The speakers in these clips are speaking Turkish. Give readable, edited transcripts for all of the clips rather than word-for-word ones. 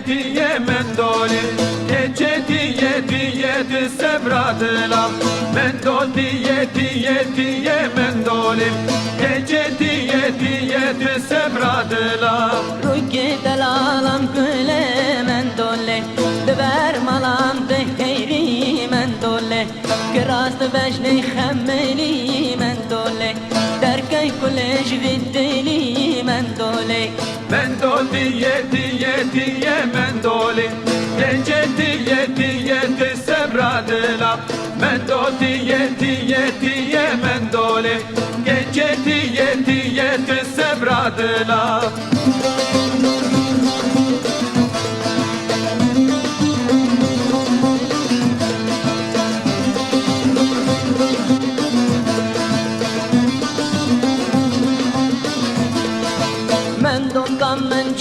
diye mendoli gece diye sevradıla mendo diye mendoli gece diye sevradıla Ruki delalam güle mendole Dver malam de heyri mendole Kirast beşli khemmeli mendole Derkay kulej viddeli mendole mendo diye mendoli gece diye sevradıla mendo diye mendoli gece diye sevradıla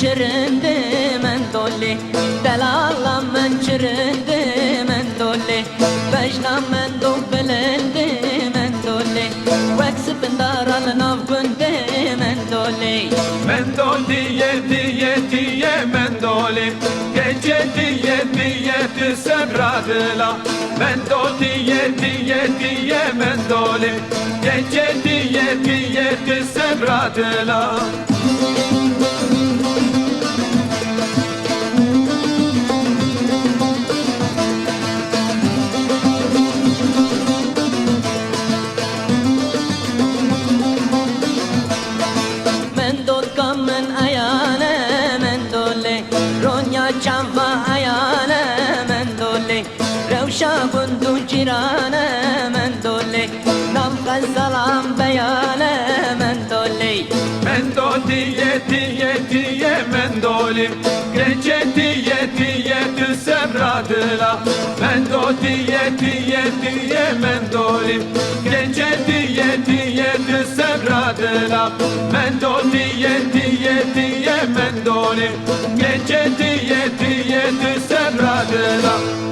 Çırındı mendoli Delala men çırındı mendoli Vecna mendo belindi mendoli Veksı bindaral navgundu mendoli mendo diye mendoli gece diye sevradıla mendo diye mendoli gece diye sevradıla Çamba ayane mendole Revşa kundu cirane mendole Navkal salam beyane mendole mendo diye mendoli gece diye sevradıla mendo diye mendoli gece diye sevradıla mendo diye mendoli gece diye sevradıla